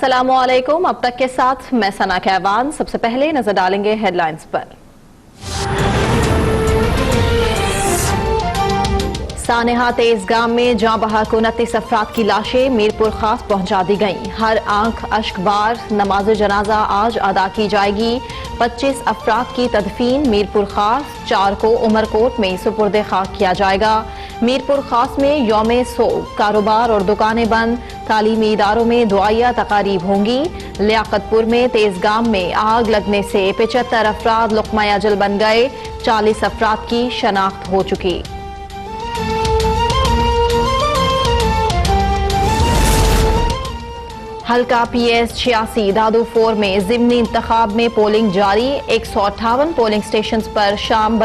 अस्सलामुअलैकुम। अब तक के साथ मैं सना कैवान। सबसे पहले नजर डालेंगे हेडलाइंस पर। सानेहा तेजगाम में जाँ बहक 29 अफराद की लाशें मीरपुर खास पहुंचा दी गईं। हर आंख अश्कबार नमाज जनाजा आज अदा की जाएगी। 25 अफराद की तदफीन मीरपुर खास, 4 को उमरकोट में सुपुर्द खाक किया जाएगा। मीरपुर खास में यौम सोग, कारोबार और दुकानें बंद। तालीमी इदारों में दुआया तकारीब होंगी। लियाकतपुर में तेजगाम में आग लगने से 75 अफराद लुक़मा अजल बन गए। 40 अफराद की शनाख्त हो चुकी। हल्का PS 86 दादू4 में ज़िमनी इंतखाब में पोलिंग जारी। 158 पोलिंग स्टेशन पर शाम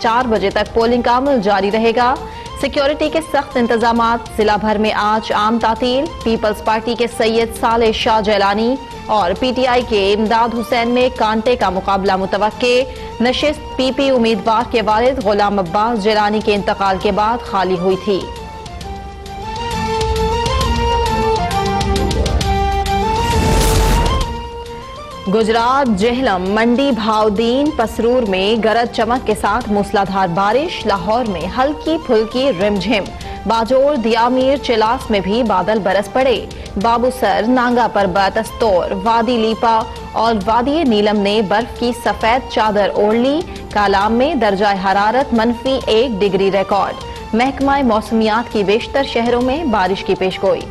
4 बजे तक पोलिंग का अमल जारी रहेगा। सिक्योरिटी के सख्त इंतजामात। जिला भर में आज आम तातील। पीपल्स पार्टी के सैयद साले शाह जैलानी और PTI के इमदाद हुसैन में कांटे का मुकाबला मुतवक्के। नशिस्त PP उम्मीदवार के वालिद गुलाम अब्बास जैलानी के इंतकाल के बाद खाली हुई थी। गुजरात जेहलम, मंडी, भावदीन, पसरूर में गरज चमक के साथ मूसलाधार बारिश। लाहौर में हल्की फुल्की रिमझिम। बाजोर, दियामीर, चिलास में भी बादल बरस पड़े। बाबूसर, नांगा पर्बत, अस्तौर, वादी लीपा और वादी नीलम ने बर्फ की सफेद चादर ओढ़ ली। कालाम में दर्जा हरारत -1 डिग्री रिकॉर्ड। महकमा मौसमियात की बेशतर शहरों में बारिश की पेशगोई।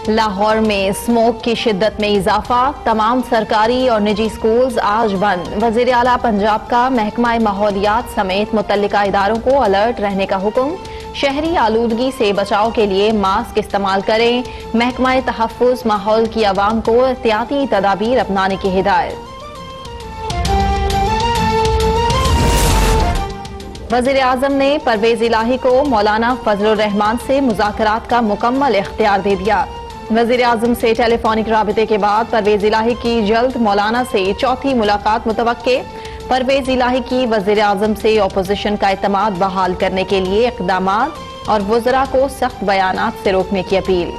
लाहौर में स्मोक की शिद्दत में इजाफा। तमाम सरकारी और निजी स्कूल्स आज बंद। वज़ीर आला पंजाब का महकमा माहौलियात समेत मुतल्लिका इदारों को अलर्ट रहने का हुक्म। शहरी आलूदगी से बचाव के लिए मास्क इस्तेमाल करें। महकमा तहफ़्फ़ुज़ माहौल की आवाम को एहतियाती तदाबीर अपनाने की हिदायत। वज़ीर आज़म ने परवेज़ इलाही को मौलाना फजलुर रहमान से मुज़ाकरात का मुकम्मल इख्तियार दे दिया। वज़ीर आज़म से टेलीफोनिक राबिते के बाद परवेज़ इलाही की जल्द मौलाना से चौथी मुलाकात मुतवक्के। परवेज़ इलाही की वज़ीर आज़म से अपोजिशन का एतमाद बहाल करने के लिए इक़दामात और वज़रा को सख्त बयानात से रोकने की अपील।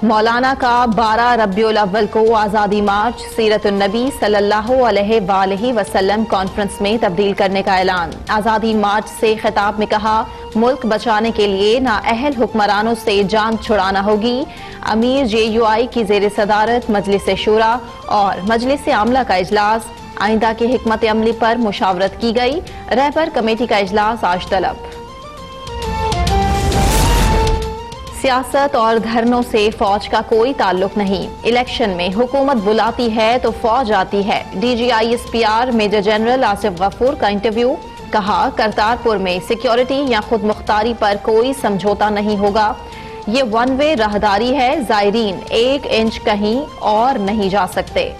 मौलाना का 12 रब्बिउल अव्वल को आज़ादी मार्च सीरतुन नबी सल्लल्लाहु अलैहि वसल्लम कॉन्फ्रेंस में तब्दील करने का ऐलान। आज़ादी मार्च से खिताब में कहा, मुल्क बचाने के लिए नाअहल हुक्मरानों से जान छुड़ाना होगी। अमीर JUI की ज़ेर सदारत मजलिस शूरा और मजलिस आमला का इजलास। आइंदा की हिकमत अमली पर मुशावरत की गई। रहबर कमेटी का इजलास आज तलब। सियासत और धरनों से फौज का कोई ताल्लुक नहीं। इलेक्शन में हुकूमत बुलाती है तो फौज आती है। DGI SPR major general Asif Ghafoor का इंटरव्यू। कहा, करतारपुर में सिक्योरिटी या खुद मुख्तारी पर कोई समझौता नहीं होगा। ये 1 वे राहदारी है। जायरीन 1 इंच कहीं और नहीं जा सकते।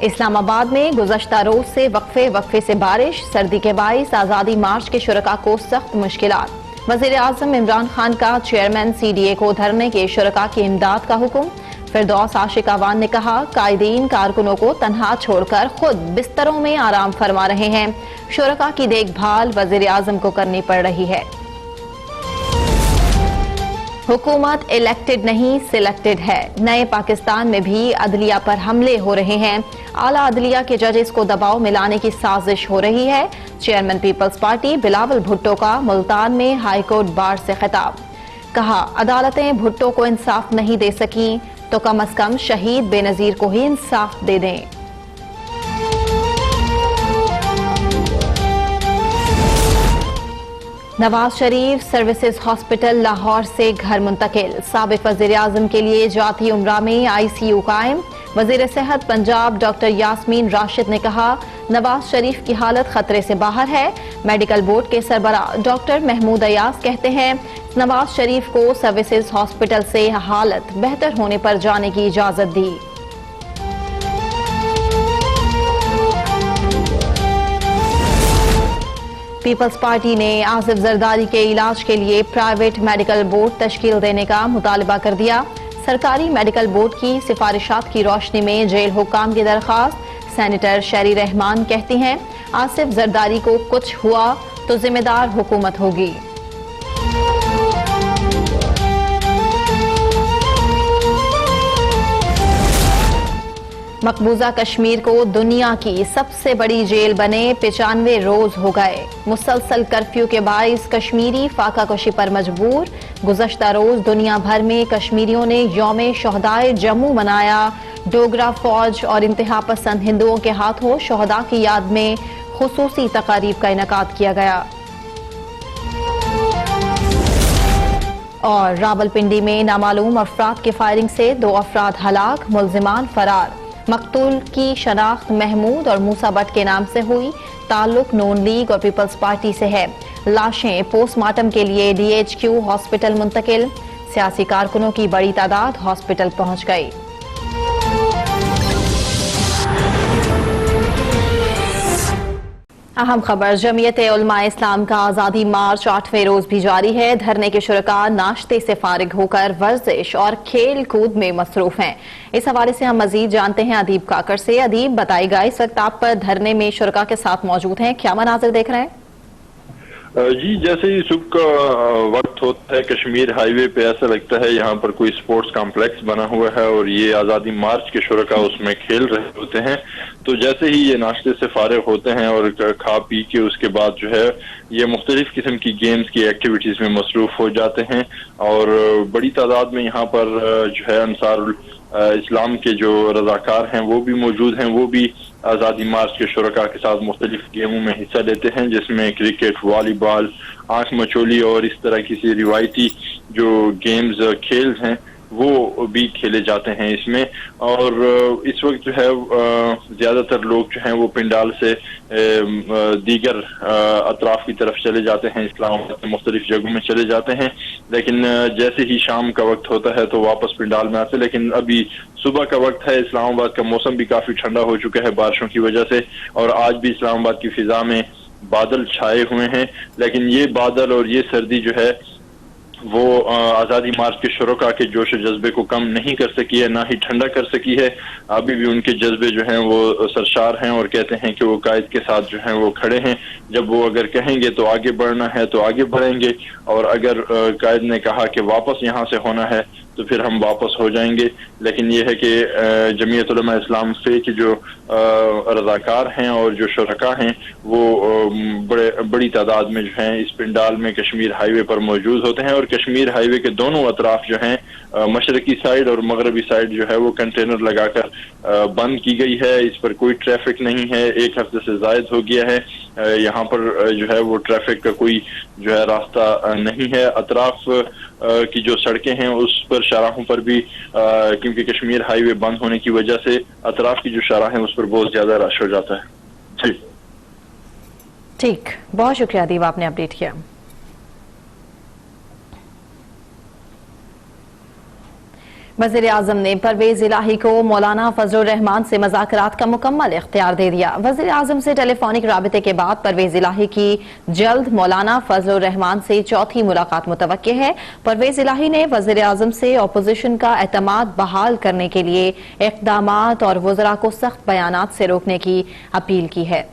इस्लामाबाद में गुज़श्ता रोज से वक्फे से बारिश। सर्दी के बाइस आज़ादी मार्च के शुरका को सख्त मुश्किलात। वज़ीर आज़म इमरान खान का चेयरमैन CDA को धरने के शुरका की इमदाद का हुक्म। फिरदौस आशिक अवान ने कहा, कायदीन कारकुनों को तन्हा छोड़कर खुद बिस्तरों में आराम फरमा रहे हैं। शुरका की देखभाल वज़ीर आज़म को करनी पड़ रही है। हुकूमत इलेक्टेड नहीं सिलेक्टेड है। नए पाकिस्तान में भी अदलिया पर हमले हो रहे हैं। आला अदलिया के जजेस को दबाव में लाने की साजिश हो रही है। Chairman people's party Bilawal Bhutto का मुल्तान में हाईकोर्ट बार से खिताब। कहा, अदालतें भुट्टो को इंसाफ नहीं दे सकी तो कम अज कम शहीद बेनजीर को ही इंसाफ दे दें। नवाज शरीफ सर्विसेज हॉस्पिटल लाहौर से घर मुंतकिल। साबिक वज़ीर आज़म के लिए जाती उम्रा में ICU कायम। वज़ीर सेहत पंजाब डॉक्टर यास्मीन राशिद ने कहा, नवाज शरीफ की हालत खतरे से बाहर है। मेडिकल बोर्ड के सरबराह डॉक्टर महमूद अयाज कहते हैं, नवाज शरीफ को सर्विसेज हॉस्पिटल से हालत बेहतर होने पर जाने की इजाजत दी। पीपल्स पार्टी ने आसिफ जरदारी के इलाज के लिए प्राइवेट मेडिकल बोर्ड तश्कील देने का मुतालबा कर दिया। सरकारी मेडिकल बोर्ड की सिफारिशात की रोशनी में जेल हुक्काम की दरख्वास्त। सेनेटर शहरी रहमान कहती हैं, आसिफ जरदारी को कुछ हुआ तो जिम्मेदार हुकूमत होगी। मकबूजा कश्मीर को दुनिया की सबसे बड़ी जेल बने 95 रोज हो गए। मुसलसल कर्फ्यू के बाइस कश्मीरी फाका कशी पर मजबूर। गुज़श्ता रोज दुनिया भर में कश्मीरियों ने यौम शहदाए जम्मू मनाया। डोगरा फौज और इंतहा पसंद हिंदुओं के हाथों शहदा की याद में खुसूसी तकारीब का इनेकाद किया गया। और रावलपिंडी में नामालूम अफराद की फायरिंग से 2 अफराद हलाक, मुल्जिमान फरार। मकतूल की शनाख्त महमूद और मूसा भट्ट के नाम से हुई, ताल्लुक नून लीग और पीपल्स पार्टी से है। लाशें पोस्टमार्टम के लिए DHQ हॉस्पिटल मुंतकिल। सियासी कारकुनों की बड़ी तादाद हॉस्पिटल पहुंच गई। अहम खबर, जमीयत उलमा इस्लाम का आज़ादी मार्च 8वें रोज भी जारी है। धरने के शुरका नाश्ते से फारिग होकर वर्जिश और खेल कूद में मसरूफ हैं। इस हवाले से हम मजीद जानते हैं अदीब काकर से। अदीब, बताइएगा, इस वक्त आप धरने में शुरका के साथ मौजूद हैं, क्या मनाजिर देख रहे हैं? जी, जैसे ही सुबह का वक्त होता है कश्मीर हाईवे पे ऐसा लगता है यहाँ पर कोई स्पोर्ट्स कॉम्प्लेक्स बना हुआ है और ये आज़ादी मार्च के शुरका उसमें खेल रहे होते हैं। तो जैसे ही ये नाश्ते से फारिग होते हैं और खा पी के उसके बाद जो है ये मुख्तलिफ किस्म की गेम्स की एक्टिविटीज में मसरूफ हो जाते हैं और बड़ी तादाद में यहाँ पर जो है अंसारुल इस्लाम के जो रजाकार हैं वो भी मौजूद हैं। वो भी आज़ादी मार्च के शुरका के साथ मुख्तलिफ गेमों में हिस्सा लेते हैं, जिसमें क्रिकेट, वॉलीबॉल, आंख मचोली और इस तरह की रिवायती जो गेम्स खेल हैं वो भी खेले जाते हैं इसमें। और इस वक्त जो है ज्यादातर लोग जो हैं वो पिंडाल से दीगर अतराफ की तरफ चले जाते हैं, इस्लामाबाद के मुख्तलिफ जगहों में चले जाते हैं। लेकिन जैसे ही शाम का वक्त होता है तो वापस पिंडाल में आते। लेकिन अभी सुबह का वक्त है, इस्लामाबाद का मौसम भी काफी ठंडा हो चुका है बारिशों की वजह से और आज भी इस्लामाबाद की फिजा में बादल छाए हुए हैं। लेकिन ये बादल और ये सर्दी जो है वो आज़ादी मार्च के शुरका के जोश जज्बे को कम नहीं कर सकी है, ना ही ठंडा कर सकी है। अभी भी उनके जज्बे जो हैं वो सरशार हैं और कहते हैं कि वो कायद के साथ जो हैं वो खड़े हैं। जब वो अगर कहेंगे तो आगे बढ़ना है तो आगे बढ़ेंगे और अगर कायद ने कहा कि वापस यहाँ से होना है तो फिर हम वापस हो जाएंगे। लेकिन ये है कि जमीयत उलमा इस्लाम से कि जो रज़ाकार हैं और जो शुरका हैं वो बड़ी तादाद में जो हैं इस पिंडाल में कश्मीर हाईवे पर मौजूद होते हैं। और कश्मीर हाईवे के दोनों अतराफ जो हैं मशरकी साइड और मगरबी साइड जो है वो कंटेनर लगाकर बंद की गई है। इस पर कोई ट्रैफिक नहीं है, 1 हफ्ते से जायद हो गया है। यहाँ पर जो है वो ट्रैफिक का कोई जो है रास्ता नहीं है। अतराफ की जो सड़कें हैं उस पर शाहराहों पर भी क्योंकि कश्मीर हाईवे बंद होने की वजह से अतराफ की जो शाहराह हैं उस पर बहुत ज्यादा रश हो जाता है। ठीक, बहुत शुक्रिया अदीब, आपने अपडेट किया। वज़ीर आज़म ने परवेज इलाही को मौलाना फजलुर रहमान से मुज़ाकरात का मुकम्मल इख्तियार दे दिया। वज़ीर आज़म से टेलीफोनिक राबिते के बाद परवेज इलाही की जल्द मौलाना फजलुर रहमान से चौथी मुलाकात मुतवक्के है। परवेज इलाही ने वज़ीर आज़म से अपोजिशन का एतमाद बहाल करने के लिए इक़दामात और वज़रा को सख्त बयानात से रोकने की अपील की है।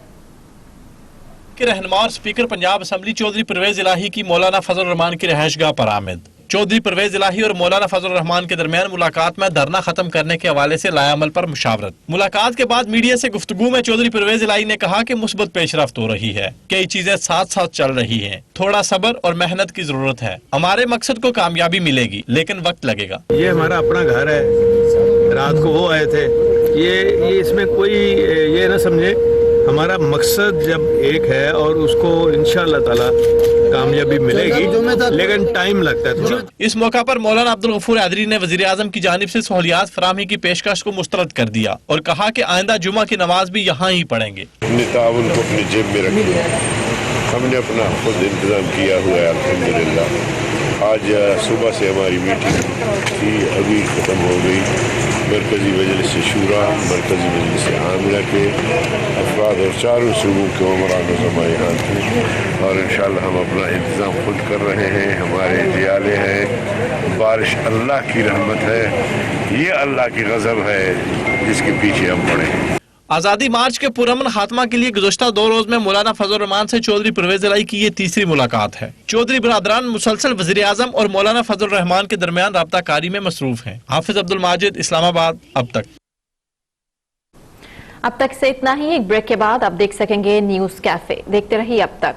रहनुमा और स्पीकर पंजाब असम्बली चौधरी परवेज इलाही की मौलाना फजलुर रहमान की रहायशगाह पर आमद। चौधरी परवेज इलाही और मौलाना फजलुर रहमान के दरमियान मुलाकात में धरना खत्म करने के हवाले से लायामल पर मुशावरत। मुलाकात के बाद मीडिया से गुफ्तगू में चौधरी परवेज इलाही ने कहा कि मुस्बत पेशरफ्त हो रही है, कई चीजें साथ साथ चल रही हैं, थोड़ा सब्र और मेहनत की जरूरत है। हमारे मकसद को कामयाबी मिलेगी लेकिन वक्त लगेगा। ये हमारा अपना घर है, रात को वो आए थे, ये इसमें कोई ये ना समझे। हमारा मकसद जब एक है और उसको इंशाअल्लाह ताला कामयाबी मिलेगी, लेकिन टाइम लगता है। इस मौका पर मौलाना अब्दुल गफूर हैदरी ने वजीर आजम की जानिब से सहूलियात फराहमी की पेशकश को मुस्तरद कर दिया और कहा कि आइंदा जुमा की नमाज भी यहाँ ही पढ़ेंगे। अपने ताउन को अपनी जेब में रखिए, हमने अपना खुद इंतजाम किया हुआ है अल्हम्दुलिल्लाह। आज सुबह से हमारी मीटिंग थी, अभी खत्म हो गई। मरकजी मजलिस शूरा, मरकजी मजलिस आमिला के अफराद और चारों सूबों के उमरान ज़मा यहाँ थे और इंशाअल्लाह हम अपना इंतज़ाम खुद कर रहे हैं। हमारे जियाले हैं, बारिश अल्लाह की रहमत है, ये अल्लाह की गज़ब है जिसके पीछे हम पड़े हैं। आज़ादी मार्च के पुरअमन खात्मा के लिए गुज़श्ता 2 रोज में मौलाना फजल रहमान से चौधरी परवेज इलाही की ये तीसरी मुलाकात है। चौधरी बरादरान मुसलसल वज़ीर आज़म और मौलाना फजल रहमान के दरमियान राब्ता कारी में मसरूफ हैं। हाफिज अब्दुल माजिद, इस्लामाबाद। अब तक से इतना ही। एक ब्रेक के बाद आप देख सकेंगे न्यूज कैफे। देखते रहिए अब तक।